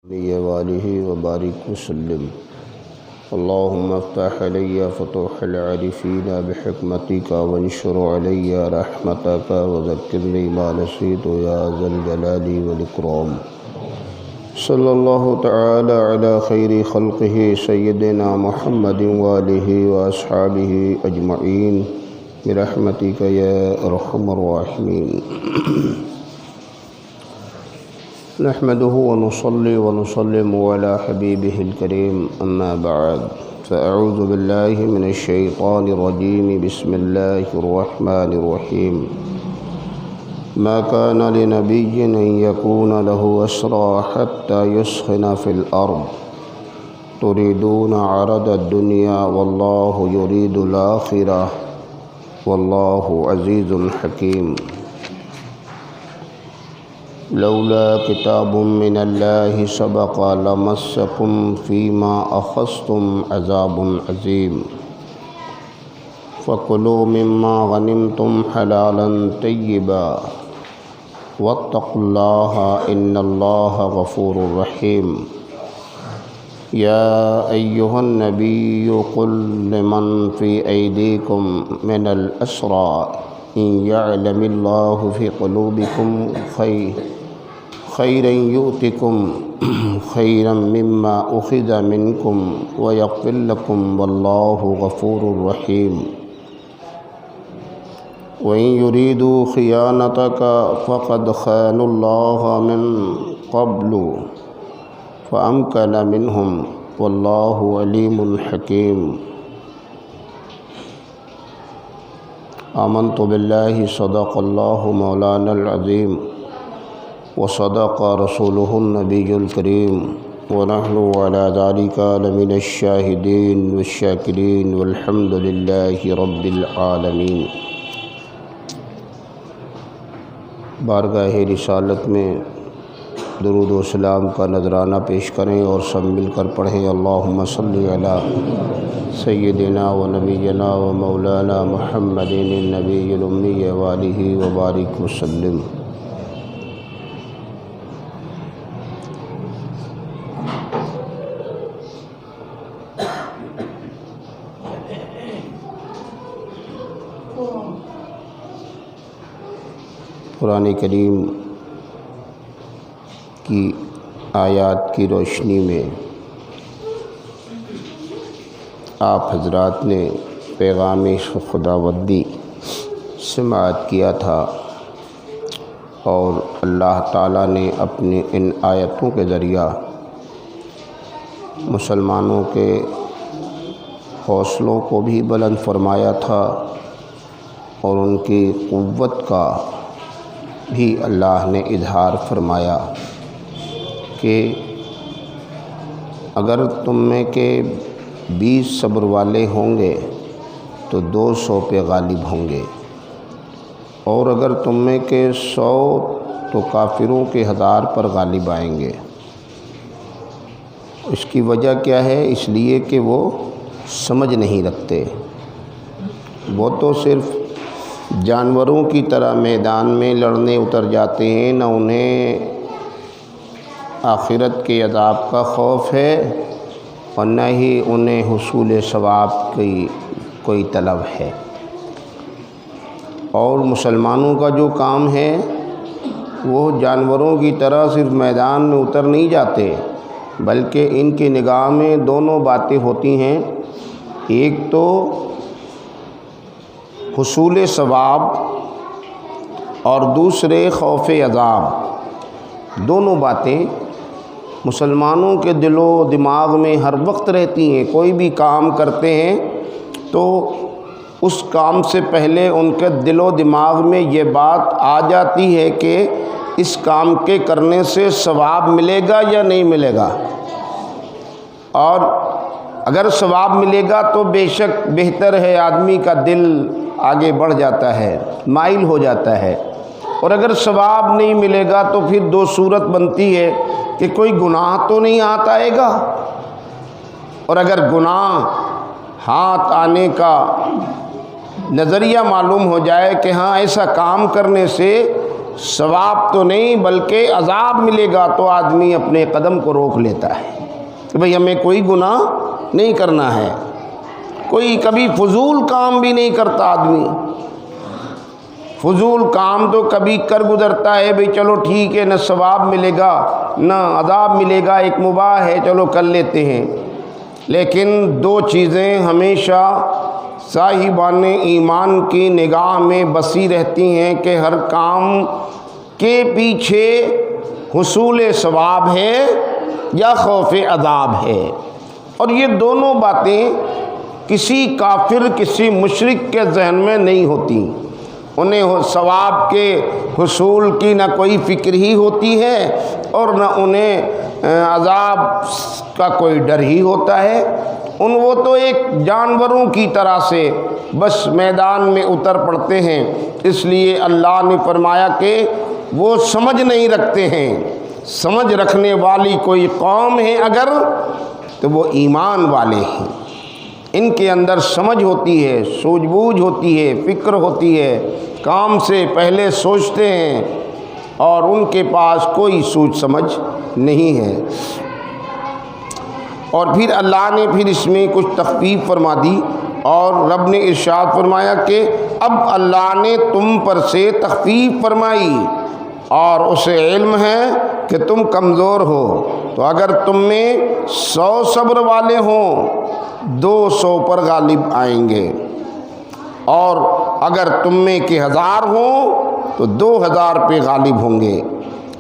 وآلہ وبارک وسلم اللہم افتح علی فتوح العارفین بحکمتک وانشر علی رحمتک وذکرنی ما نسیت یا ذا الجلال والاکرام صلی اللہ تعالی علی خیر خلقہ سیدنا محمد وآلہ واصحابہ اجمعین برحمتک یا ارحم الراحمین نحمده ونصلي ونسلم على حبيبه الكريم أما بعد فأعوذ بالله من الشيطان الرجيم بسم الله الرحمن الرحيم ما كان لنبي أن يكون له أسرى حتى يسخن في الأرض تريدون عرض الدنيا والله يريد الآخرة والله عزيز حكيم لولا كتاب من الله سبق لمسكم فيما أخذتم عذاب عظيم فكلوا مما غنمتم حلالا طيبا واتقوا الله إن الله غفور رحيم يا أيها النبي قل لمن في أيديكم من الأسرى إن يعلم الله في قلوبكم خيرا يؤتكم خيرا مما أخذ منكم ويغفر لكم والله غفور رحيم وإن يريدوا خيانتك فقد خانوا الله من قبل فأمكن منهم والله عليم حكيم آمنت بالله صدق الله مولانا العظيم وصدق رسوله النبي الكريم ونحن على ذلك لمن الشاهدين والشاكرين والحمد لله رب العالمين۔ بارگاہ رسالت میں درود و سلام کا نذرانہ پیش کریں اور سب مل کر پڑھیں اللہم صلی علی سیدنا و نبینا و مولانا محمد النبی الامی وآلہ وبارک وسلم۔ قرآن کریم کی آیات کی روشنی میں آپ حضرات نے پیغام خداوندی سماعت کیا تھا اور اللہ تعالیٰ نے اپنی ان آیتوں کے ذریعہ مسلمانوں کے حوصلوں کو بھی بلند فرمایا تھا اور ان کی قوت کا بھی اللہ نے اظہار فرمایا کہ اگر تم میں کے 20 صبر والے ہوں گے تو 200 پہ غالب ہوں گے، اور اگر تم میں کے 100 تو کافروں کے 1000 پر غالب آئیں گے۔ اس کی وجہ کیا ہے؟ اس لیے کہ وہ سمجھ نہیں رکھتے، وہ تو صرف جانوروں کی طرح میدان میں لڑنے اتر جاتے ہیں، نہ انہیں آخرت کے عذاب کا خوف ہے اور نہ ہی انہیں حصول ثواب کی کوئی طلب ہے۔ اور مسلمانوں کا جو کام ہے وہ جانوروں کی طرح صرف میدان میں اتر نہیں جاتے، بلکہ ان کی نگاہ میں دونوں باتیں ہوتی ہیں، ایک تو حصول ثواب اور دوسرے خوف عذاب۔ دونوں باتیں مسلمانوں کے دل و دماغ میں ہر وقت رہتی ہیں۔ کوئی بھی کام کرتے ہیں تو اس کام سے پہلے ان کے دل و دماغ میں یہ بات آ جاتی ہے کہ اس کام کے کرنے سے ثواب ملے گا یا نہیں ملے گا، اور اگر ثواب ملے گا تو بے شک بہتر ہے، آدمی کا دل آگے بڑھ جاتا ہے، مائل ہو جاتا ہے، اور اگر ثواب نہیں ملے گا تو پھر دو صورت بنتی ہے کہ کوئی گناہ تو نہیں ہاتھ آئے گا، اور اگر گناہ ہاتھ آنے کا نظریہ معلوم ہو جائے کہ ہاں ایسا کام کرنے سے ثواب تو نہیں بلکہ عذاب ملے گا، تو آدمی اپنے قدم کو روک لیتا ہے کہ بھئی ہمیں کوئی گناہ نہیں کرنا ہے، کوئی کبھی فضول کام بھی نہیں کرتا آدمی، فضول کام تو کبھی کر گزرتا ہے، بھئی چلو ٹھیک ہے، نہ ثواب ملے گا نہ عذاب ملے گا، ایک مباح ہے چلو کر لیتے ہیں۔ لیکن دو چیزیں ہمیشہ صاحبان ایمان کی نگاہ میں بسی رہتی ہیں کہ ہر کام کے پیچھے حصول ثواب ہے یا خوف عذاب ہے، اور یہ دونوں باتیں کسی کافر کسی مشرک کے ذہن میں نہیں ہوتی، انہیں ثواب کے حصول کی نہ کوئی فکر ہی ہوتی ہے اور نہ انہیں عذاب کا کوئی ڈر ہی ہوتا ہے۔ وہ تو ایک جانوروں کی طرح سے بس میدان میں اتر پڑتے ہیں، اس لیے اللہ نے فرمایا کہ وہ سمجھ نہیں رکھتے ہیں۔ سمجھ رکھنے والی کوئی قوم ہے اگر تو وہ ایمان والے ہیں، ان کے اندر سمجھ ہوتی ہے، سوجھ بوجھ ہوتی ہے، فکر ہوتی ہے، کام سے پہلے سوچتے ہیں اور ان کے پاس کوئی سوچ سمجھ نہیں ہے۔ اور پھر اللہ نے پھر اس میں کچھ تخفیف فرما دی اور رب نے ارشاد فرمایا کہ اب اللہ نے تم پر سے تخفیف فرمائی اور اسے علم ہے کہ تم کمزور ہو، تو اگر تم میں 100 صبر والے ہوں 200 پر غالب آئیں گے، اور اگر تم میں کہ 1000 ہوں تو 2000 پہ غالب ہوں گے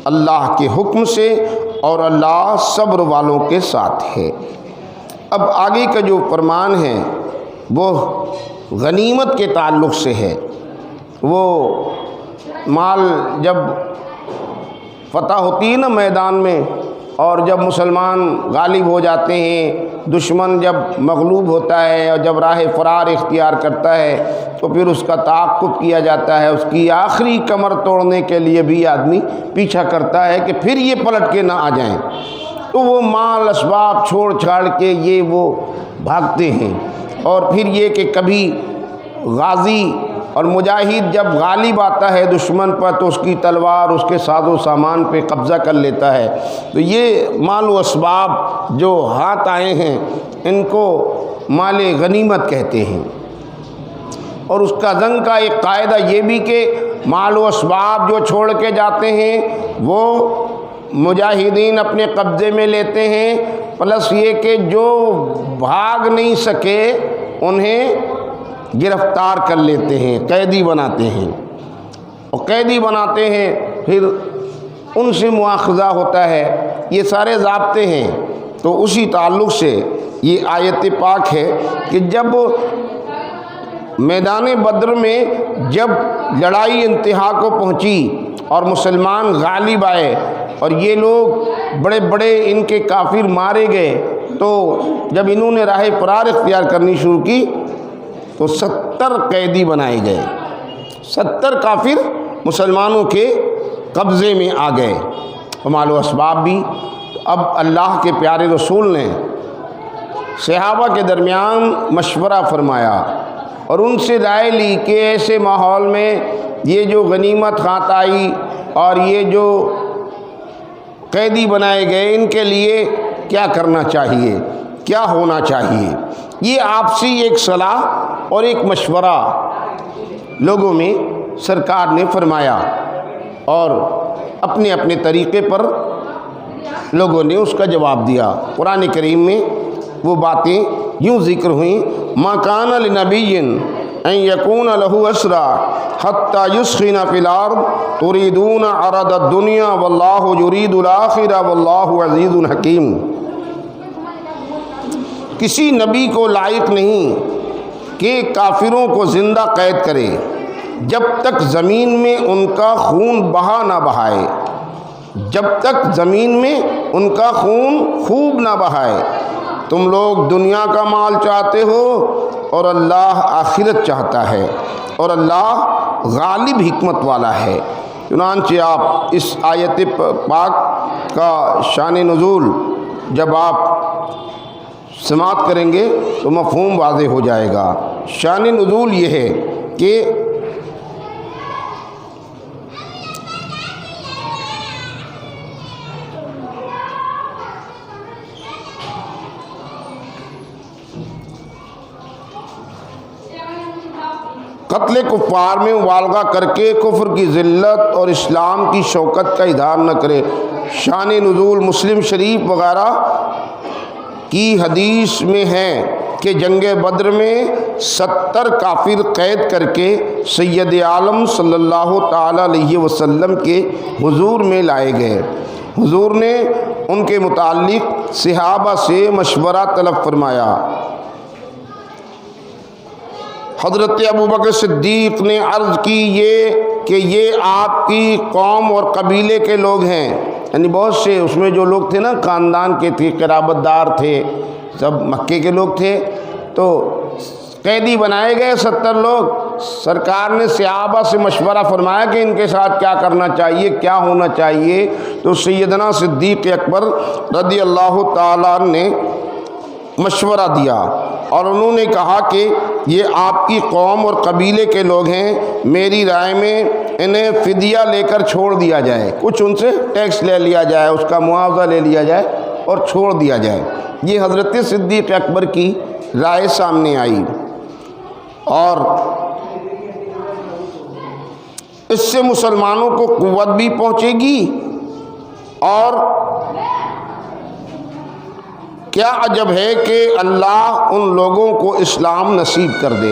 اللہ کے حکم سے، اور اللہ صبر والوں کے ساتھ ہے۔ اب آگے کا جو فرمان ہے وہ غنیمت کے تعلق سے ہے۔ وہ مال جب فتح ہوتی ہے نا میدان میں، اور جب مسلمان غالب ہو جاتے ہیں، دشمن جب مغلوب ہوتا ہے اور جب راہ فرار اختیار کرتا ہے تو پھر اس کا تعاقب کیا جاتا ہے، اس کی آخری کمر توڑنے کے لیے بھی آدمی پیچھا کرتا ہے کہ پھر یہ پلٹ کے نہ آ جائیں، تو وہ مال اسباب چھوڑ چھاڑ کے یہ وہ بھاگتے ہیں۔ اور پھر یہ کہ کبھی غازی اور مجاہد جب غالب آتا ہے دشمن پر تو اس کی تلوار اس کے ساز و سامان پہ قبضہ کر لیتا ہے، تو یہ مال و اسباب جو ہاتھ آئے ہیں ان کو مال غنیمت کہتے ہیں۔ اور اس کا جنگ کا ایک قاعدہ یہ بھی کہ مال و اسباب جو چھوڑ کے جاتے ہیں وہ مجاہدین اپنے قبضے میں لیتے ہیں، پلس یہ کہ جو بھاگ نہیں سکے انہیں گرفتار کر لیتے ہیں، قیدی بناتے ہیں، اور قیدی بناتے ہیں پھر ان سے مواخذہ ہوتا ہے، یہ سارے ضابطے ہیں۔ تو اسی تعلق سے یہ آیت پاک ہے کہ جب میدان بدر میں جب لڑائی انتہا کو پہنچی اور مسلمان غالب آئے اور یہ لوگ بڑے بڑے ان کے کافر مارے گئے، تو جب انہوں نے راہ فرار اختیار کرنی شروع کی تو 70 قیدی بنائے گئے، 70 کافر مسلمانوں کے قبضے میں آ گئے، مال و اسباب بھی۔ اب اللہ کے پیارے رسول نے صحابہ کے درمیان مشورہ فرمایا اور ان سے رائے لی کہ ایسے ماحول میں یہ جو غنیمت ہاتھ آئی اور یہ جو قیدی بنائے گئے ان کے لیے کیا کرنا چاہیے، کیا ہونا چاہیے۔ یہ آپسی ایک صلاح اور ایک مشورہ لوگوں میں سرکار نے فرمایا، اور اپنے اپنے طریقے پر لوگوں نے اس کا جواب دیا۔ قرآن کریم میں وہ باتیں یوں ذکر ہوئیں، ما کان لنبی ان یکون لہ اسرا حتی یسخن فی الارض تریدون عرض الدنیا واللہ یرید الآخرہ واللہ عزیز حکیم۔ کسی نبی کو لائق نہیں کہ کافروں کو زندہ قید کرے جب تک زمین میں ان کا خون بہا نہ بہائے، جب تک زمین میں ان کا خون خوب نہ بہائے۔ تم لوگ دنیا کا مال چاہتے ہو اور اللہ آخرت چاہتا ہے، اور اللہ غالب حکمت والا ہے۔ چنانچہ آپ اس آیت پاک کا شان نزول جب آپ سماعت کریں گے تو مفہوم واضح ہو جائے گا۔ شان نزول یہ ہے کہ قتل کفار میں مبالغہ کر کے کفر کی ذلت اور اسلام کی شوکت کا اظہار نہ کرے۔ شان نزول مسلم شریف وغیرہ کی حدیث میں ہے کہ جنگ بدر میں 70 کافر قید کر کے سید عالم صلی اللہ تعالی علیہ وسلم کے حضور میں لائے گئے۔ حضور نے ان کے متعلق صحابہ سے مشورہ طلب فرمایا۔ حضرت ابوبکر صدیق نے عرض کی کہ یہ آپ کی قوم اور قبیلے کے لوگ ہیں، یعنی بہت سے اس میں جو لوگ تھے نا خاندان کے تھے، قرابت دار تھے، سب مکے کے لوگ تھے، تو قیدی بنائے گئے 70 لوگ۔ سرکار نے صحابہ سے مشورہ فرمایا کہ ان کے ساتھ کیا کرنا چاہیے، کیا ہونا چاہیے، تو سیدنا صدیق اکبر رضی اللہ تعالیٰ عنہ نے مشورہ دیا اور انہوں نے کہا کہ یہ آپ کی قوم اور قبیلے کے لوگ ہیں، میری رائے میں انہیں فدیہ لے کر چھوڑ دیا جائے، کچھ ان سے ٹیکس لے لیا جائے، اس کا معاوضہ لے لیا جائے اور چھوڑ دیا جائے۔ یہ حضرت صدیق اکبر کی رائے سامنے آئی اور اس سے مسلمانوں کو قوت بھی پہنچے گی اور کیا عجب ہے کہ اللہ ان لوگوں کو اسلام نصیب کر دے۔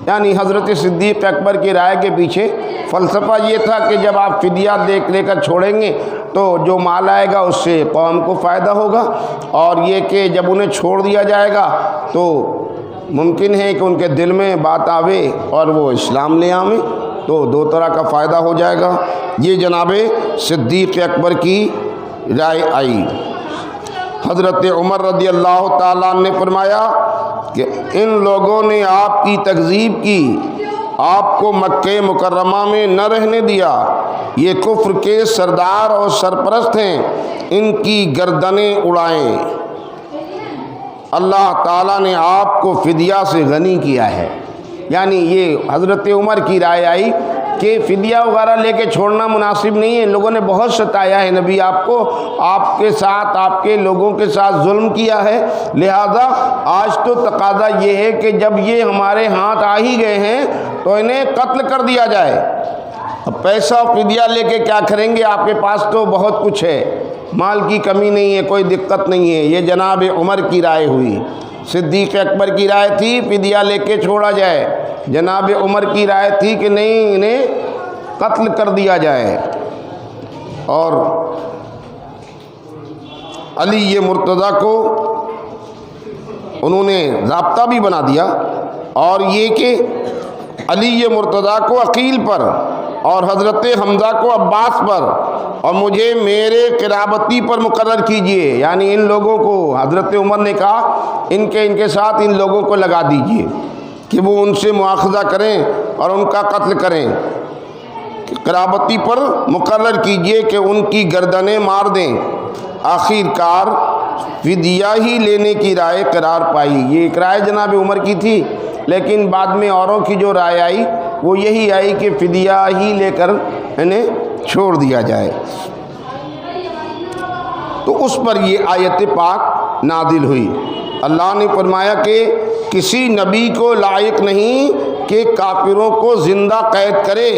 یعنی حضرت صدیق اکبر کی رائے کے پیچھے فلسفہ یہ تھا کہ جب آپ فدیہ لے کر چھوڑیں گے تو جو مال آئے گا اس سے قوم کو فائدہ ہوگا، اور یہ کہ جب انہیں چھوڑ دیا جائے گا تو ممکن ہے کہ ان کے دل میں بات آوے اور وہ اسلام لے آویں، تو دو طرح کا فائدہ ہو جائے گا۔ یہ جناب صدیق اکبر کی رائے آئی۔ حضرت عمر رضی اللہ تعالیٰ نے فرمایا کہ ان لوگوں نے آپ کی تکذیب کی، آپ کو مکہ مکرمہ میں نہ رہنے دیا، یہ کفر کے سردار اور سرپرست ہیں، ان کی گردنیں اڑائیں۔ اللہ تعالیٰ نے آپ کو فدیہ سے غنی کیا ہے۔ یعنی یہ حضرت عمر کی رائے آئی کہ فدیہ وغیرہ لے کے چھوڑنا مناسب نہیں ہے، لوگوں نے بہت ستایا ہے نبی آپ کو، آپ کے ساتھ، آپ کے لوگوں کے ساتھ ظلم کیا ہے، لہذا آج تو تقاضا یہ ہے کہ جب یہ ہمارے ہاتھ آ ہی گئے ہیں تو انہیں قتل کر دیا جائے۔ اب پیسہ فدیہ لے کے کیا کریں گے، آپ کے پاس تو بہت کچھ ہے، مال کی کمی نہیں ہے، کوئی دقت نہیں ہے۔ یہ جناب عمر کی رائے ہوئی۔ صدیق اکبر کی رائے تھی فدیہ لے کے چھوڑا جائے، جناب عمر کی رائے تھی کہ نہیں، انہیں قتل کر دیا جائے۔ اور علی مرتضیٰ کو انہوں نے ضابطہ بھی بنا دیا، اور یہ کہ علی مرتضیٰ کو عقیل پر اور حضرت حمزہ کو عباس پر اور مجھے میرے قرابتی پر مقرر کیجئے۔ یعنی ان لوگوں کو حضرت عمر نے کہا ان کے ساتھ ان لوگوں کو لگا دیجئے کہ وہ ان سے مواخذہ کریں اور ان کا قتل کریں، قرابتی پر مقرر کیجئے کہ ان کی گردنیں مار دیں۔ آخر کار فدیہ ہی لینے کی رائے قرار پائی۔ یہ ایک رائے جناب عمر کی تھی، لیکن بعد میں اوروں کی جو رائے آئی وہ یہی آئی کہ فدیہ ہی لے کر انہیں چھوڑ دیا جائے۔ تو اس پر یہ آیت پاک نازل ہوئی۔ اللہ نے فرمایا کہ کسی نبی کو لائق نہیں کہ کافروں کو زندہ قید کرے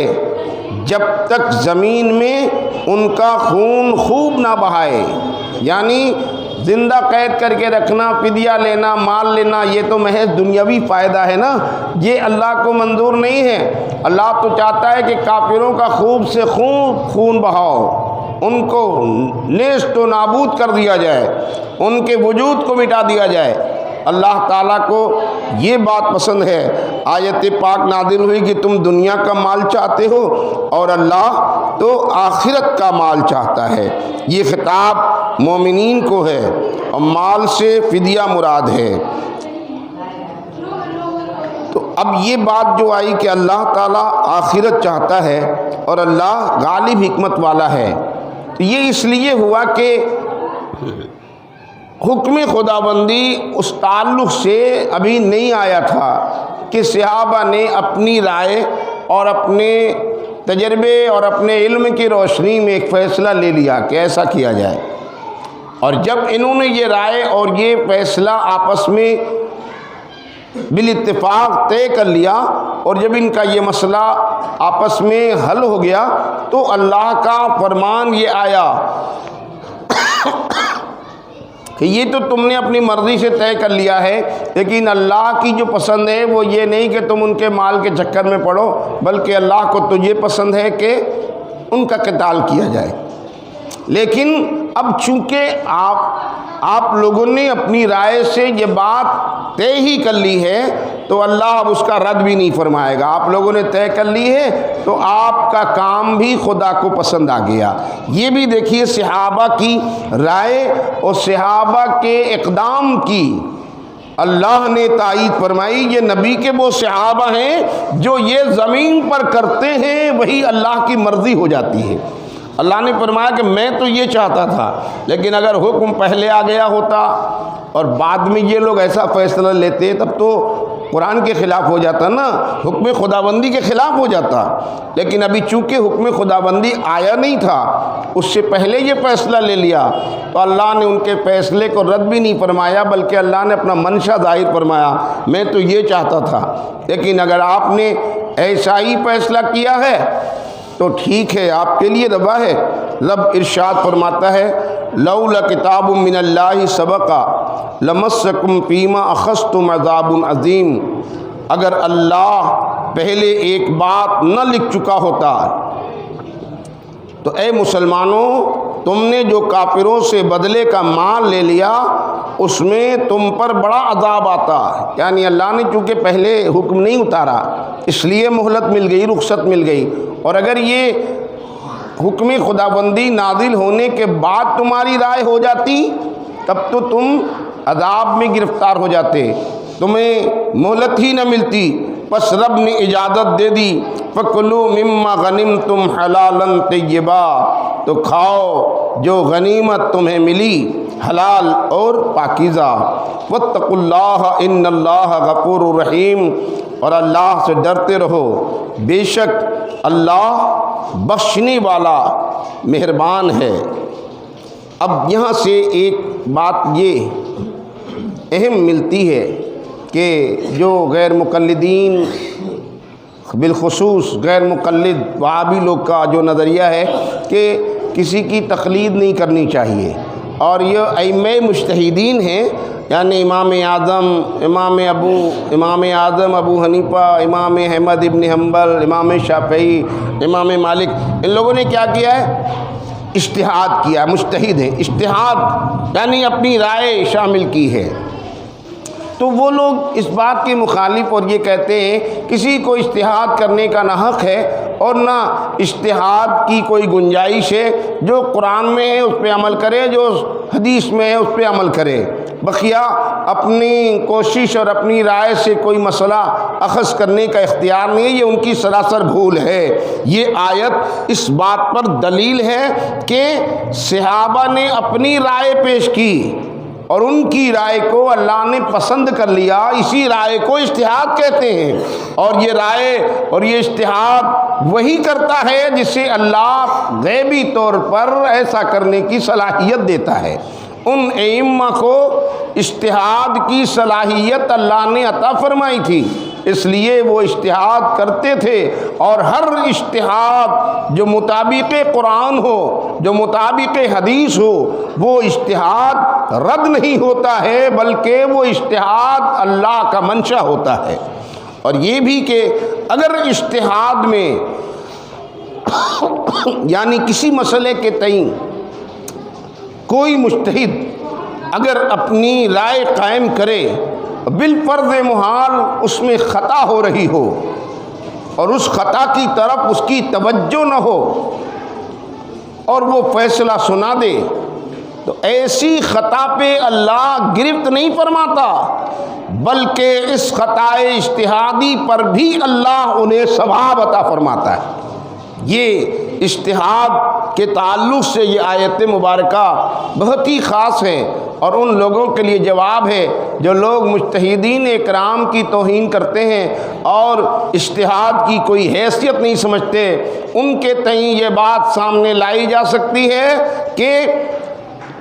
جب تک زمین میں ان کا خون خوب نہ بہائے۔ یعنی زندہ قید کر کے رکھنا، فدیہ لینا، مال لینا، یہ تو محض دنیاوی فائدہ ہے نا، یہ اللہ کو منظور نہیں ہے۔ اللہ تو چاہتا ہے کہ کافروں کا خوب سے خوب خون بہاؤ، ان کو نیست و نابود کر دیا جائے، ان کے وجود کو مٹا دیا جائے۔ اللہ تعالیٰ کو یہ بات پسند ہے۔ آیت پاک نازل ہوئی کہ تم دنیا کا مال چاہتے ہو اور اللہ تو آخرت کا مال چاہتا ہے۔ یہ خطاب مومنین کو ہے اور مال سے فدیہ مراد ہے۔ تو اب یہ بات جو آئی کہ اللہ تعالیٰ آخرت چاہتا ہے اور اللہ غالب حکمت والا ہے، تو یہ اس لیے ہوا کہ حکم خداوندی اس تعلق سے ابھی نہیں آیا تھا کہ صحابہ نے اپنی رائے اور اپنے تجربے اور اپنے علم کی روشنی میں ایک فیصلہ لے لیا کہ ایسا کیا جائے۔ اور جب انہوں نے یہ رائے اور یہ فیصلہ آپس میں بالاتفاق طے کر لیا، اور جب ان کا یہ مسئلہ آپس میں حل ہو گیا تو اللہ کا فرمان یہ آیا کہ یہ تو تم نے اپنی مرضی سے طے کر لیا ہے، لیکن اللہ کی جو پسند ہے وہ یہ نہیں کہ تم ان کے مال کے چکر میں پڑو، بلکہ اللہ کو تو یہ پسند ہے کہ ان کا قتال کیا جائے۔ لیکن اب چونکہ آپ لوگوں نے اپنی رائے سے یہ بات طے ہی کر لی ہے تو اللہ اب اس کا رد بھی نہیں فرمائے گا۔ آپ لوگوں نے طے کر لی ہے تو آپ کا کام بھی خدا کو پسند آ گیا۔ یہ بھی دیکھیے صحابہ کی رائے اور صحابہ کے اقدام کی اللہ نے تائید فرمائی۔ یہ نبی کے وہ صحابہ ہیں جو یہ زمین پر کرتے ہیں وہی اللہ کی مرضی ہو جاتی ہے۔ اللہ نے فرمایا کہ میں تو یہ چاہتا تھا، لیکن اگر حکم پہلے آ گیا ہوتا اور بعد میں یہ لوگ ایسا فیصلہ لیتے تب تو قرآن کے خلاف ہو جاتا نا، حکم خداوندی کے خلاف ہو جاتا۔ لیکن ابھی چونکہ حکم خداوندی آیا نہیں تھا، اس سے پہلے یہ فیصلہ لے لیا تو اللہ نے ان کے فیصلے کو رد بھی نہیں فرمایا، بلکہ اللہ نے اپنا منشا ظاہر فرمایا، میں تو یہ چاہتا تھا۔ لیکن اگر آپ نے ایسا ہی فیصلہ کیا ہے تو ٹھیک ہے، آپ کے لیے روا ہے۔ رب ارشاد فرماتا ہے لولا کتاب من اللہ سبق لمسکم فیما اخذتم عذاب عظیم، اگر اللہ پہلے ایک بات نہ لکھ چکا ہوتا تو اے مسلمانوں تم نے جو کافروں سے بدلے کا مال لے لیا اس میں تم پر بڑا عذاب آتا۔ یعنی اللہ نے چونکہ پہلے حکم نہیں اتارا اس لیے مہلت مل گئی، رخصت مل گئی، اور اگر یہ حکم خداوندی نازل ہونے کے بعد تمہاری رائے ہو جاتی تب تو تم عذاب میں گرفتار ہو جاتے، تمہیں مہلت ہی نہ ملتی۔ پس رب نے اجازت دے دی فَكُلُوا مِمَّا غَنِمْتُمْ حَلَالًا طَيِّبًا، تو کھاؤ جو غنیمت تمہیں ملی حلال اور پاکیزہ۔ وَاتَّقُوا اللَّهَ إِنَّ اللَّهَ غَفُورٌ رَحِيمٌ، اور اللہ سے ڈرتے رہو، بے شک اللہ بخشنے والا مہربان ہے۔ اب یہاں سے ایک بات یہ اہم ملتی ہے کہ جو غیر مقلدین بالخصوص غیر مقلد وہابی لوگ کا جو نظریہ ہے کہ کسی کی تقلید نہیں کرنی چاہیے، اور یہ ائمہ مجتہدین ہیں، یعنی امام اعظم ابو حنیفہ، امام احمد ابن حنبل، امام شافعی، امام مالک، ان لوگوں نے کیا کیا ہے؟ اجتہاد کیا، مجتہد ہیں، اجتہاد یعنی اپنی رائے شامل کی ہے۔ تو وہ لوگ اس بات کے مخالف اور یہ کہتے ہیں کسی کو اجتہاد کرنے کا نہ حق ہے اور نہ اجتہاد کی کوئی گنجائش ہے، جو قرآن میں ہے اس پہ عمل کرے، جو حدیث میں ہے اس پہ عمل کرے، بقیہ اپنی کوشش اور اپنی رائے سے کوئی مسئلہ اخذ کرنے کا اختیار نہیں ہے۔ یہ ان کی سراسر بھول ہے۔ یہ آیت اس بات پر دلیل ہے کہ صحابہ نے اپنی رائے پیش کی اور ان کی رائے کو اللہ نے پسند کر لیا، اسی رائے کو اجتہاد کہتے ہیں، اور یہ رائے اور یہ اجتہاد وہی کرتا ہے جسے اللہ غیبی طور پر ایسا کرنے کی صلاحیت دیتا ہے۔ ان ائمہ کو اجتہاد کی صلاحیت اللہ نے عطا فرمائی تھی، اس لیے وہ اجتہاد کرتے تھے، اور ہر اجتہاد جو مطابق قرآن ہو، جو مطابق حدیث ہو، وہ اجتہاد رد نہیں ہوتا ہے، بلکہ وہ اجتہاد اللہ کا منشا ہوتا ہے۔ اور یہ بھی کہ اگر اجتہاد میں یعنی کسی مسئلے کے تئیں کوئی مجتہد اگر اپنی رائے قائم کرے، بالفرض محال اس میں خطا ہو رہی ہو اور اس خطا کی طرف اس کی توجہ نہ ہو اور وہ فیصلہ سنا دے، تو ایسی خطا پہ اللہ گرفت نہیں فرماتا، بلکہ اس خطا اجتہادی پر بھی اللہ انہیں ثواب عطا فرماتا ہے۔ یہ اجتہاد کے تعلق سے یہ آیت مبارکہ بہت ہی خاص ہے، اور ان لوگوں کے لیے جواب ہے جو لوگ مجتہدین اکرام کی توہین کرتے ہیں اور اجتہاد کی کوئی حیثیت نہیں سمجھتے، ان کے تئیں یہ بات سامنے لائی جا سکتی ہے کہ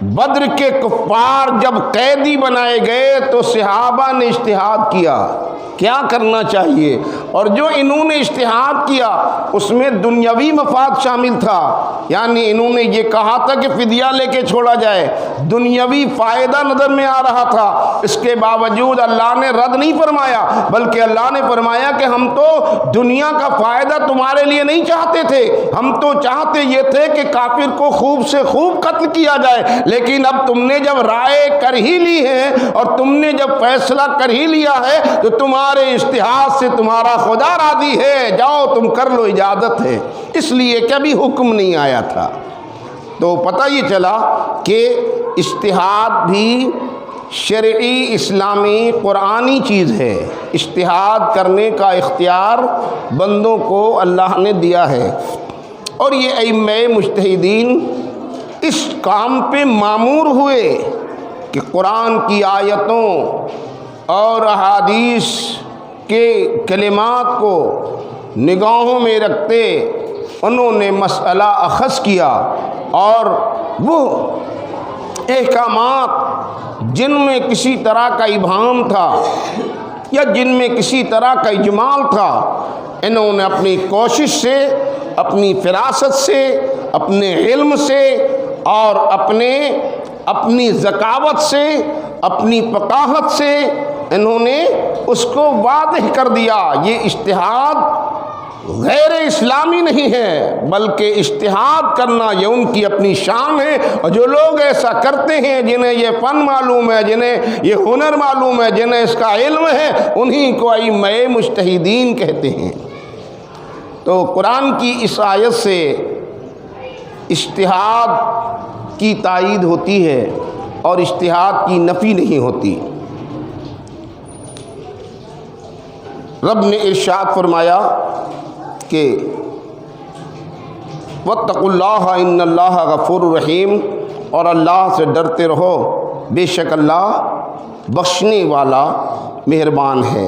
بدر کے کفار جب قیدی بنائے گئے تو صحابہ نے اجتہاد کیا کیا کرنا چاہیے، اور جو انہوں نے اجتہاد کیا اس میں دنیاوی مفاد شامل تھا، یعنی انہوں نے یہ کہا تھا کہ فدیہ لے کے چھوڑا جائے، دنیاوی فائدہ نظر میں آ رہا تھا، اس کے باوجود اللہ نے رد نہیں فرمایا، بلکہ اللہ نے فرمایا کہ ہم تو دنیا کا فائدہ تمہارے لیے نہیں چاہتے تھے، ہم تو چاہتے یہ تھے کہ کافر کو خوب سے خوب قتل کیا جائے، لیکن اب تم نے جب رائے کر ہی لی ہے اور تم نے جب فیصلہ کر ہی لیا ہے تو تمہارے اجتہاد سے تمہارا خدا راضی ہے، جاؤ تم کر لو، اجازت ہے، اس لیے کبھی حکم نہیں آیا تھا۔ تو پتہ یہ چلا کہ اجتہاد بھی شرعی اسلامی قرآنی چیز ہے، اجتہاد کرنے کا اختیار بندوں کو اللہ نے دیا ہے، اور یہ ائمہ مجتہدین اس کام پہ مامور ہوئے کہ قرآن کی آیتوں اور احادیث کے کلمات کو نگاہوں میں رکھتے انہوں نے مسئلہ اخذ کیا، اور وہ احکامات جن میں کسی طرح کا ابہام تھا یا جن میں کسی طرح کا اجمال تھا، انہوں نے اپنی کوشش سے، اپنی فراست سے، اپنے علم سے اور اپنی ذکاوت سے، اپنی فقاہت سے انہوں نے اس کو واضح کر دیا۔ یہ اجتہاد غیر اسلامی نہیں ہے، بلکہ اجتہاد کرنا یہ ان کی اپنی شان ہے، اور جو لوگ ایسا کرتے ہیں، جنہیں یہ فن معلوم ہے، جنہیں یہ ہنر معلوم ہے، جنہیں اس کا علم ہے، انہی کو ائمہ مجتہدین کہتے ہیں۔ تو قرآن کی اس آیت سے اجتہاد کی تائید ہوتی ہے اور اجتہاد کی نفی نہیں ہوتی۔ رب نے ارشاد فرمایا کہ واتقوا اللہ ان اللہ غفور رحیم، اور اللہ سے ڈرتے رہو، بے شک اللہ بخشنے والا مہربان ہے۔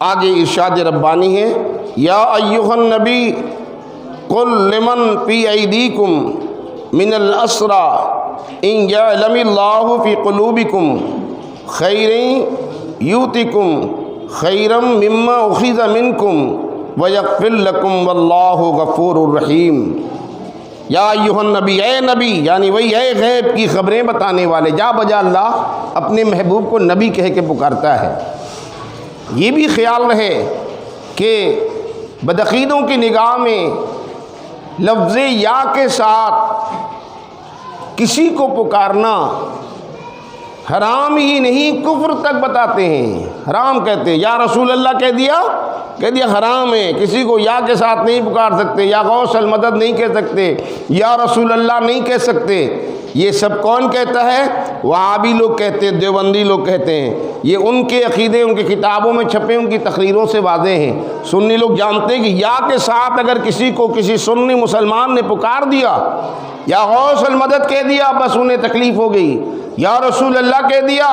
آگے ارشاد ربانی ہے، یا ایھا النبی قل لمن فی ایدیکم من الاسری ان یعلم اللہ فی قلوبکم خیرا یؤتکم خیرا مما اخذ منکم ویغفر لکم واللہ غفور الرحیم۔ یا ایھا النبی، اے نبی، یعنی وہی ہے غیب کی خبریں بتانے والے، جا بجا اللہ اپنے محبوب کو نبی کہہ کے پکارتا ہے۔ یہ بھی خیال رہے کہ بدعقیدوں کی نگاہ میں لفظ یا کے ساتھ کسی کو پکارنا حرام ہی نہیں، کفر تک بتاتے ہیں، حرام کہتے ہیں۔ یا رسول اللہ کہہ دیا حرام ہے، کسی کو یا کے ساتھ نہیں پکار سکتے، یا غوث المدد نہیں کہہ سکتے، یا رسول اللہ نہیں کہہ سکتے۔ یہ سب کون کہتا ہے؟ وہابی لوگ کہتے ہیں، دیوبندی لوگ کہتے ہیں۔ یہ ان کے عقیدے ان کی کتابوں میں چھپے، ان کی تقریروں سے واضح ہیں۔ سنی لوگ جانتے ہیں کہ یا کے ساتھ اگر کسی کو کسی سنی مسلمان نے پکار دیا، یا غوث المدد کہہ دیا، بس انہیں تکلیف ہو گئی، یا رسول اللہ کہہ دیا،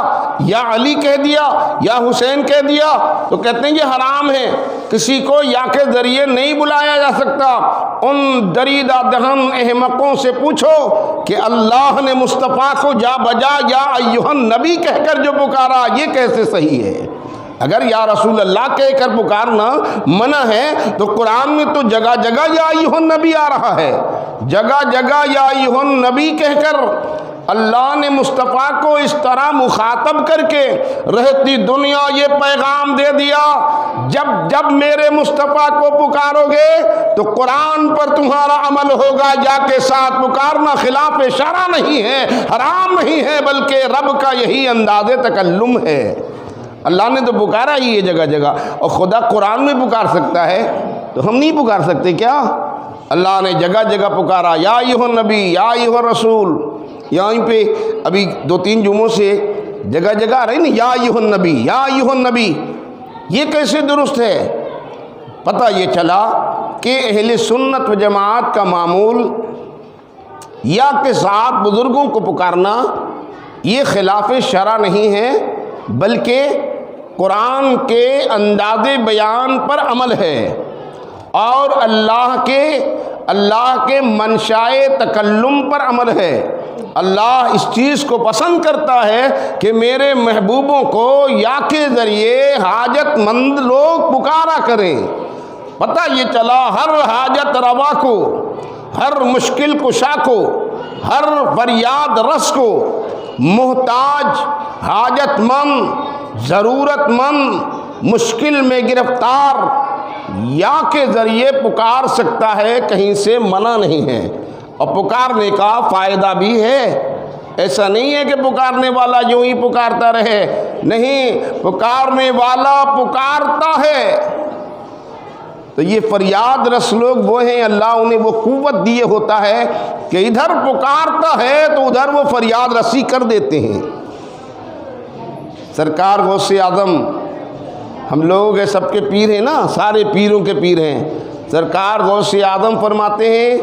یا علی کہہ دیا، یا حسین کہہ دیا، تو کہتے ہیں یہ حرام ہے، کسی کو یا کے ذریعے نہیں بلایا جا سکتا۔ ان دریدہ دہن احمقوں سے پوچھو کہ اللہ نے مصطفیٰ کو جا بجا یا ایھا النبی کہہ کر جو پکارا، یہ کیسے صحیح ہے؟ اگر یا رسول اللہ کہہ کر پکارنا منع ہے تو قرآن میں تو جگہ جگہ یا ایھا النبی آ رہا ہے، جگہ جگہ یا ایھا النبی کہہ کر اللہ نے مصطفیٰ کو اس طرح مخاطب کر کے رہتی دنیا یہ پیغام دے دیا، جب میرے مصطفیٰ کو پکارو گے تو قرآن پر تمہارا عمل ہوگا، یا کے ساتھ پکارنا خلاف شرع نہیں ہے، حرام نہیں ہے، بلکہ رب کا یہی انداز تکلم ہے۔ اللہ نے تو پکارا ہی ہے جگہ جگہ، اور خدا قرآن میں پکار سکتا ہے تو ہم نہیں پکار سکتے کیا؟ اللہ نے جگہ جگہ پکارا، یا ایھا النبی، یا ایھا الرسول۔ یہیں پہ ابھی 2-3 جمعوں سے جگہ جگہ آ رہی نا، یا ایھا النبی، یا ایھا النبی، یہ کیسے درست ہے؟ پتہ یہ چلا کہ اہل سنت و جماعت کا معمول یا کے ساتھ بزرگوں کو پکارنا یہ خلاف شرع نہیں ہے، بلکہ قرآن کے انداز بیان پر عمل ہے، اور اللہ کے اللہ کے منشائے تکلم پر عمل ہے۔ اللہ اس چیز کو پسند کرتا ہے کہ میرے محبوبوں کو یا کے ذریعے حاجت مند لوگ پکارا کریں۔ پتہ یہ چلا ہر حاجت روا کو، ہر مشکل کشا کو، ہر فریاد رس کو محتاج، حاجت مند، ضرورت مند، مشکل میں گرفتار یا کے ذریعے پکار سکتا ہے، کہیں سے منع نہیں ہے، اور پکارنے کا فائدہ بھی ہے۔ ایسا نہیں ہے کہ پکارنے والا یوں ہی پکارتا رہے، نہیں، پکارنے والا پکارتا ہے۔ تو یہ فریاد رس لوگ وہ ہیں، اللہ انہیں وہ قوت دیے ہوتا ہے کہ ادھر پکارتا ہے تو ادھر وہ فریاد رسی کر دیتے ہیں۔ سرکار غوث اعظم، ہم لوگ سب کے پیر ہیں نا، سارے پیروں کے پیر ہیں۔ سرکار غوث اعظم فرماتے ہیں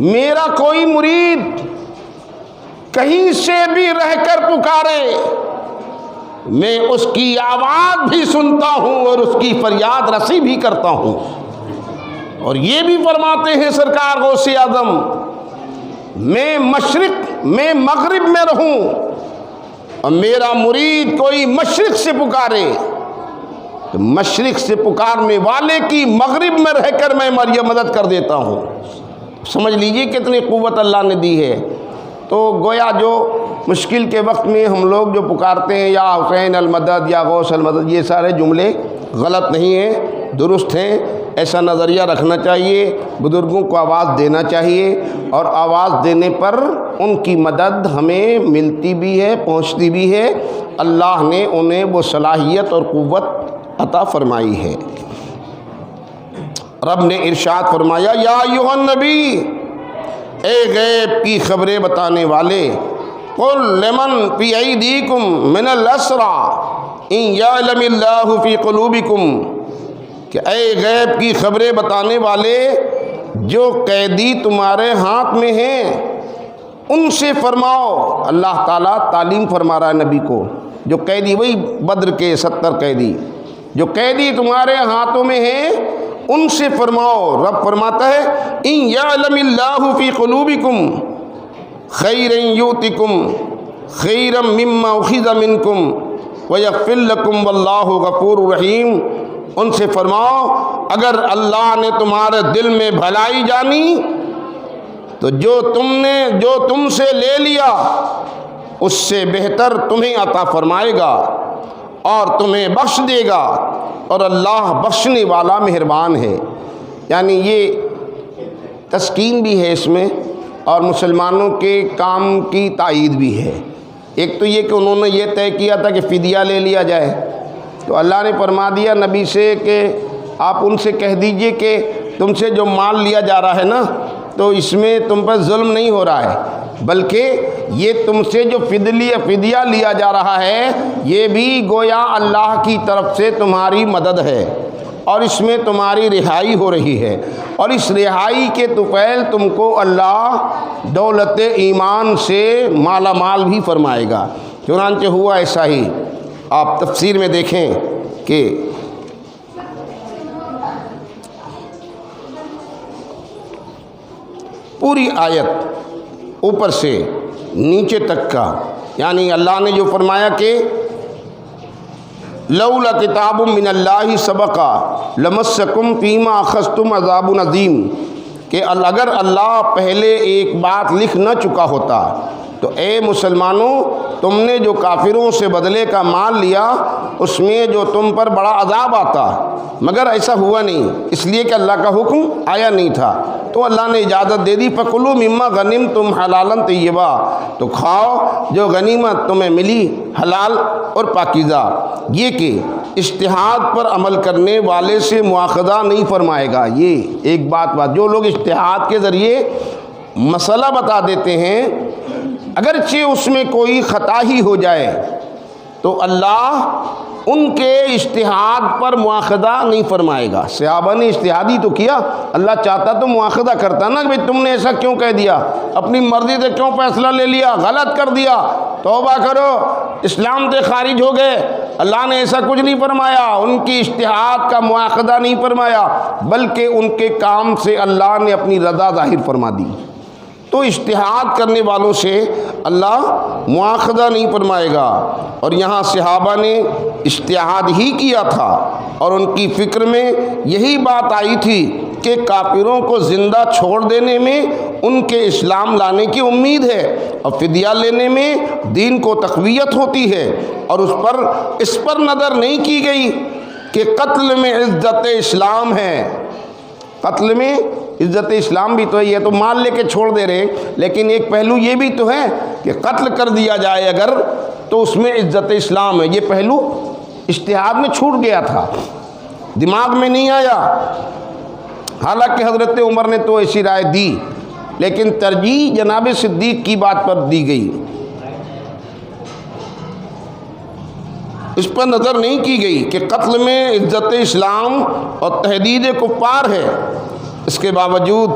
میرا کوئی مرید کہیں سے بھی رہ کر پکارے، میں اس کی آواز بھی سنتا ہوں اور اس کی فریاد رسی بھی کرتا ہوں۔ اور یہ بھی فرماتے ہیں سرکار غوث اعظم میں مشرق میں مغرب میں رہوں اور میرا مرید کوئی مشرق سے پکارے تو مشرق سے پکارنے والے کی مغرب میں رہ کر میں مدد کر دیتا ہوں۔ سمجھ لیجئے کتنی قوت اللہ نے دی ہے۔ تو گویا جو مشکل کے وقت میں ہم لوگ جو پکارتے ہیں یا حسین المدد یا غوث المدد، یہ سارے جملے غلط نہیں ہیں، درست ہیں۔ ایسا نظریہ رکھنا چاہیے، بزرگوں کو آواز دینا چاہیے، اور آواز دینے پر ان کی مدد ہمیں ملتی بھی ہے، پہنچتی بھی ہے۔ اللہ نے انہیں وہ صلاحیت اور قوت عطا فرمائی ہے۔ رب نے ارشاد فرمایا یا ایھا النبی، اے غیب کی خبریں بتانے والے، قل لمن فی ایدیکم من الاسری ان یعلم اللہ فی قلوبکم، کہ اے غیب کی خبریں بتانے والے، جو قیدی تمہارے ہاتھ میں ہیں ان سے فرماؤ۔ اللہ تعالیٰ تعلیم فرما رہا ہے نبی کو، جو قیدی، وہی بدر کے 70 قیدی، جو قیدی تمہارے ہاتھوں میں ہیں ان سے فرماؤ۔ رب فرماتا ہے ان یعلم اللہ فی قلوبکم خیرا یؤتکم خیرا مما اخذ منکم ویغفر لکم واللہ غفور رحیم۔ ان سے فرماؤ اگر اللہ نے تمہارے دل میں بھلائی جانی تو جو تم سے لے لیا اس سے بہتر تمہیں عطا فرمائے گا اور تمہیں بخش دے گا، اور اللہ بخشنے والا مہربان ہے۔ یعنی یہ تسکین بھی ہے اس میں، اور مسلمانوں کے کام کی تائید بھی ہے۔ ایک تو یہ کہ انہوں نے یہ طے کیا تھا کہ فدیہ لے لیا جائے، تو اللہ نے فرما دیا نبی سے کہ آپ ان سے کہہ دیجئے کہ تم سے جو مال لیا جا رہا ہے نا، تو اس میں تم پر ظلم نہیں ہو رہا ہے، بلکہ یہ تم سے جو فدیہ لیا جا رہا ہے یہ بھی گویا اللہ کی طرف سے تمہاری مدد ہے، اور اس میں تمہاری رہائی ہو رہی ہے، اور اس رہائی کے طفیل تم کو اللہ دولت ایمان سے مالا مال بھی فرمائے گا۔ چنانچہ ہوا ایسا ہی۔ آپ تفسیر میں دیکھیں کہ پوری آیت اوپر سے نیچے تک کا، یعنی اللہ نے جو فرمایا کہ لولا کتاب من اللہ سبق لمسکم فیما اخذتم عذاب عظیم، کہ اگر اللہ پہلے ایک بات لکھ نہ چکا ہوتا تو اے مسلمانوں تم نے جو کافروں سے بدلے کا مال لیا اس میں جو تم پر بڑا عذاب آتا، مگر ایسا ہوا نہیں، اس لیے کہ اللہ کا حکم آیا نہیں تھا، تو اللہ نے اجازت دے دی فَكُلُوا مِمَّا غَنِمْتُمْ حَلَالًا طَيِّبًا، تو کھاؤ جو غنیمت تمہیں ملی حلال اور پاکیزہ۔ یہ کہ اجتہاد پر عمل کرنے والے سے مواخذہ نہیں فرمائے گا۔ یہ ایک بات جو لوگ اجتہاد کے ذریعے مسئلہ بتا دیتے ہیں، اگرچہ اس میں کوئی خطا ہی ہو جائے تو اللہ ان کے اجتہاد پر مواخذہ نہیں فرمائے گا۔ صحابہ نے اجتہاد ہی تو کیا، اللہ چاہتا تو مواخذہ کرتا نا کہ بھئی تم نے ایسا کیوں کہہ دیا، اپنی مرضی سے کیوں فیصلہ لے لیا، غلط کر دیا، توبہ کرو، اسلام سے خارج ہو گئے۔ اللہ نے ایسا کچھ نہیں فرمایا، ان کی اجتہاد کا مواخذہ نہیں فرمایا، بلکہ ان کے کام سے اللہ نے اپنی رضا ظاہر فرما دی۔ تو اجتہاد کرنے والوں سے اللہ مواخذہ نہیں فرمائے گا۔ اور یہاں صحابہ نے اجتہاد ہی کیا تھا، اور ان کی فکر میں یہی بات آئی تھی کہ کافروں کو زندہ چھوڑ دینے میں ان کے اسلام لانے کی امید ہے، اور فدیہ لینے میں دین کو تقویت ہوتی ہے، اور اس پر نظر نہیں کی گئی کہ قتل میں عزت اسلام ہے۔ قتل میں عزت اسلام بھی تو ہے، یہ تو مال لے کے چھوڑ دے رہے، لیکن ایک پہلو یہ بھی تو ہے کہ قتل کر دیا جائے اگر تو اس میں عزت اسلام ہے۔ یہ پہلو اجتہاد میں چھوٹ گیا تھا، دماغ میں نہیں آیا۔ حالانکہ حضرت عمر نے تو ایسی رائے دی، لیکن ترجیح جناب صدیق کی بات پر دی گئی، اس پر نظر نہیں کی گئی کہ قتل میں عزت اسلام اور تحدید کفار ہے۔ اس کے باوجود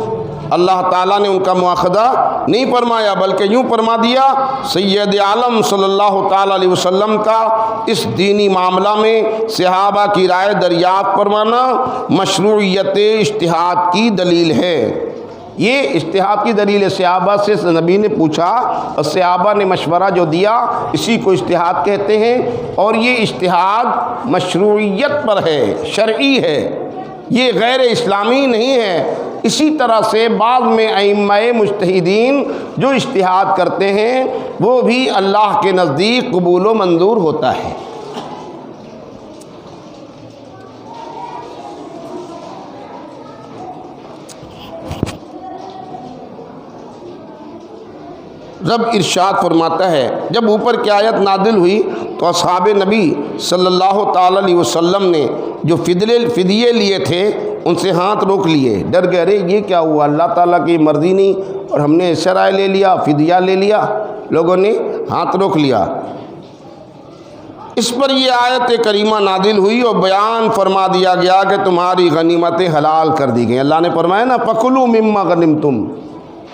اللہ تعالیٰ نے ان کا مواخذہ نہیں فرمایا، بلکہ یوں فرما دیا، سید عالم صلی اللہ تعالیٰ علیہ وسلم کا اس دینی معاملہ میں صحابہ کی رائے دریافت فرمانا مشروعیت اجتہاد کی دلیل ہے۔ یہ اجتہاد کی دلیل ہے، صحابہ سے نبی نے پوچھا اور صحابہ نے مشورہ جو دیا، اسی کو اجتہاد کہتے ہیں، اور یہ اجتہاد مشروعیت پر ہے، شرعی ہے، یہ غیر اسلامی نہیں ہے۔ اسی طرح سے بعض میں ائمہ مجتہدین جو اجتہاد کرتے ہیں وہ بھی اللہ کے نزدیک قبول و منظور ہوتا ہے۔ رب ارشاد فرماتا ہے، جب اوپر کی آیت نازل ہوئی تو اصحاب نبی صلی اللہ تعالیٰ علیہ وسلم نے جو فدیے لیے تھے ان سے ہاتھ روک لیے، ڈر گئے، یہ کیا ہوا، اللہ تعالیٰ کی مرضی نہیں اور ہم نے ایسا رائے لے لیا، فدیہ لے لیا، لوگوں نے ہاتھ روک لیا۔ اس پر یہ آیت کریمہ نازل ہوئی اور بیان فرما دیا گیا کہ تمہاری غنیمتیں حلال کر دی گئیں۔ اللہ نے فرمایا نا، فَكُلُوا مِمَّا غَنِمْتُمْ،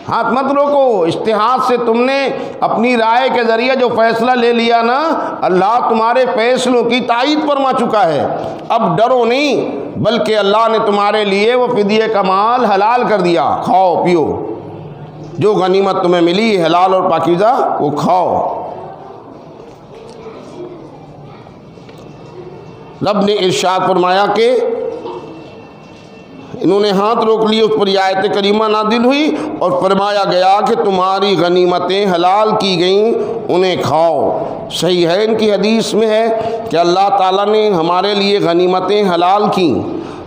ہاتھ مت روکو، اجتہاد سے تم نے اپنی رائے کے ذریعے جو فیصلہ لے لیا نا، اللہ تمہارے فیصلوں کی تائید فرما چکا ہے، اب ڈرو نہیں، بلکہ اللہ نے تمہارے لیے وہ فدیے کا مال حلال کر دیا، کھاؤ پیو، جو غنیمت تمہیں ملی حلال اور پاکیزہ وہ کھاؤ۔ رب نے ارشاد فرمایا کہ انہوں نے ہاتھ روک لیے، اس پر یہ آیت کریمہ نازل ہوئی اور فرمایا گیا کہ تمہاری غنیمتیں حلال کی گئیں، انہیں کھاؤ۔ صحیح ہے، ان کی حدیث میں ہے کہ اللہ تعالیٰ نے ہمارے لیے غنیمتیں حلال کیں،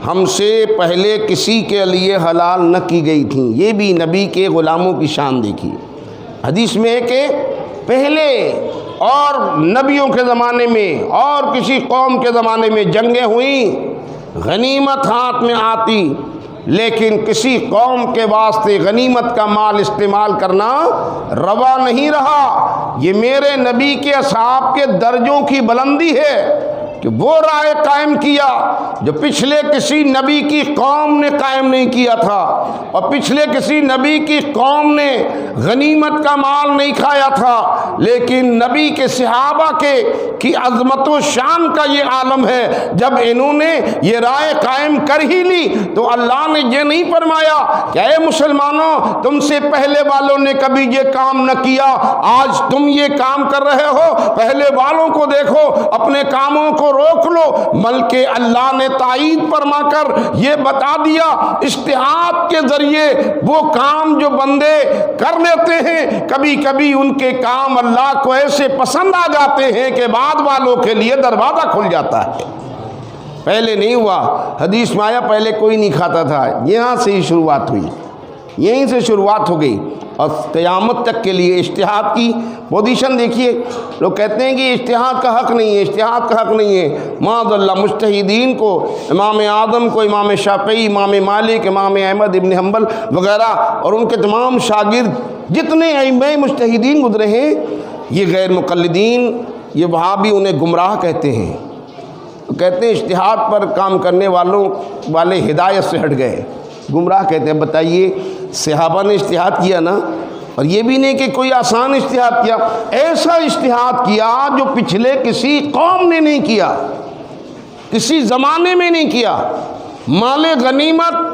ہم سے پہلے کسی کے لیے حلال نہ کی گئی تھیں۔ یہ بھی نبی کے غلاموں کی شان دیکھی، حدیث میں ہے کہ پہلے اور نبیوں کے زمانے میں اور کسی قوم کے زمانے میں جنگیں ہوئیں، غنیمت ہاتھ میں آتی، لیکن کسی قوم کے واسطے غنیمت کا مال استعمال کرنا روا نہیں رہا۔ یہ میرے نبی کے اصحاب کے درجوں کی بلندی ہے کہ وہ رائے قائم کیا جو پچھلے کسی نبی کی قوم نے قائم نہیں کیا تھا، اور پچھلے کسی نبی کی قوم نے غنیمت کا مال نہیں کھایا تھا، لیکن نبی کے صحابہ کی عظمت و شان کا یہ عالم ہے، جب انہوں نے یہ رائے قائم کر ہی لی تو اللہ نے یہ نہیں فرمایا کہ اے مسلمانوں تم سے پہلے والوں نے کبھی یہ کام نہ کیا، آج تم یہ کام کر رہے ہو، پہلے والوں کو دیکھو، اپنے کاموں کو روک لو، بلکہ اللہ نے تائید فرما کر یہ بتا دیا اجتہاد کے ذریعے وہ کام جو بندے کر لیتے ہیں، کبھی کبھی ان کے کام اللہ کو ایسے پسند آ جاتے ہیں کہ بعد والوں کے لیے دروازہ کھل جاتا ہے۔ پہلے نہیں ہوا، حدیث میں آیا پہلے کوئی نہیں کھاتا تھا، یہاں سے ہی شروعات ہوئی، یہیں سے شروعات ہو گئی، اور قیامت تک کے لیے اجتہاد کی پوزیشن دیکھیے۔ لوگ کہتے ہیں کہ اجتہاد کا حق نہیں ہے، اجتہاد کا حق نہیں ہے، معاذ اللہ، مجتہدین کو، امام اعظم کو، امام شافعی، امام مالک، امام احمد ابن حنبل وغیرہ اور ان کے تمام شاگرد جتنے ائمہ مجتہدین گزرے ہیں، یہ غیر مقلدین، یہ وہابی انہیں گمراہ کہتے ہیں، تو کہتے ہیں اجتہاد پر کام کرنے والے ہدایت سے ہٹ گئے، گمراہ کہتے ہیں۔ بتائیے صحابہ نے اجتہاد کیا نا، اور یہ بھی نہیں کہ کوئی آسان اجتہاد کیا، ایسا اجتہاد کیا جو پچھلے کسی قوم نے نہیں کیا، کسی زمانے میں نہیں کیا۔ مال غنیمت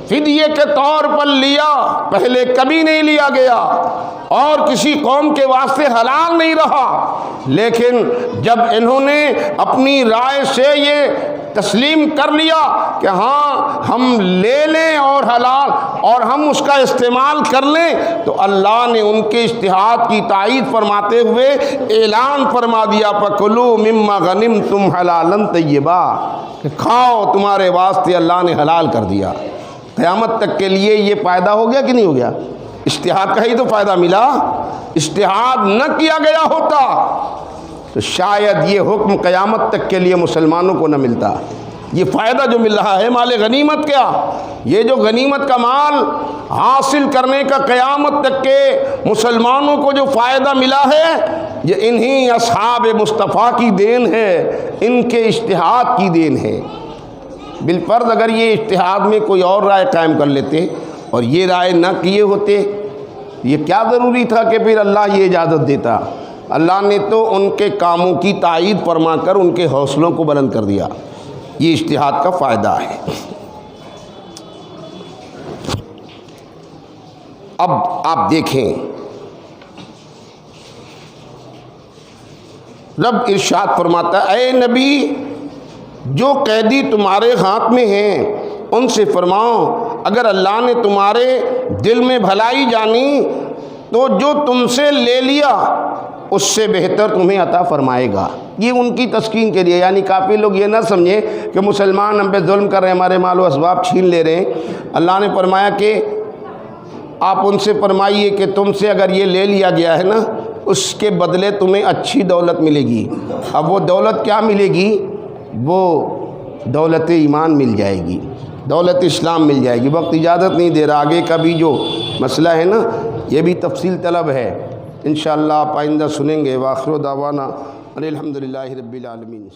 فدیے کے طور پر لیا، پہلے کبھی نہیں لیا گیا، اور کسی قوم کے واسطے حلال نہیں رہا، لیکن جب انہوں نے اپنی رائے سے یہ تسلیم کر لیا کہ ہاں ہم لے لیں اور حلال اور ہم اس کا استعمال کر لیں، تو اللہ نے ان کے اجتہاد کی تائید فرماتے ہوئے اعلان فرما دیا فَكُلُوا مِمَّا غَنِمْتُمْ حَلَالًا طَيِّبًا، کہ کھاؤ، تمہارے واسطے اللہ نے حلال کر دیا۔ قیامت تک کے لیے یہ فائدہ ہو گیا کہ نہیں ہو گیا؟ اجتہاد کا ہی تو فائدہ ملا۔ اجتہاد نہ کیا گیا ہوتا تو شاید یہ حکم قیامت تک کے لیے مسلمانوں کو نہ ملتا۔ یہ فائدہ جو مل رہا ہے مال غنیمت کیا، یہ جو غنیمت کا مال حاصل کرنے کا قیامت تک کے مسلمانوں کو جو فائدہ ملا ہے، یہ انہی اصحاب مصطفیٰ کی دین ہے، ان کے اجتہاد کی دین ہے۔ بالفرض اگر یہ اجتہاد میں کوئی اور رائے قائم کر لیتے اور یہ رائے نہ کیے ہوتے، یہ کیا ضروری تھا کہ پھر اللہ یہ اجازت دیتا؟ اللہ نے تو ان کے کاموں کی تائید فرما کر ان کے حوصلوں کو بلند کر دیا۔ یہ اجتہاد کا فائدہ ہے۔ اب آپ دیکھیں، رب ارشاد فرماتا ہے اے نبی، جو قیدی تمہارے ہاتھ میں ہیں ان سے فرماؤ اگر اللہ نے تمہارے دل میں بھلائی جانی تو جو تم سے لے لیا اس سے بہتر تمہیں عطا فرمائے گا۔ یہ ان کی تسکین کے لیے، یعنی کافی لوگ یہ نہ سمجھیں کہ مسلمان ہم پہ ظلم کر رہے ہیں، ہمارے مال و اسباب چھین لے رہے ہیں۔ اللہ نے فرمایا کہ آپ ان سے فرمائیے کہ تم سے اگر یہ لے لیا گیا ہے نا، اس کے بدلے تمہیں اچھی دولت ملے گی۔ اب وہ دولت کیا ملے گی؟ وہ دولت ایمان مل جائے گی، دولت اسلام مل جائے گی۔ وقت اجازت نہیں دے رہا، آگے کا بھی جو مسئلہ ہے نا یہ بھی تفصیل طلب ہے، انشاءاللہ آپ آئندہ سنیں گے۔ وآخر دعوانا الحمدللہ رب العالمین۔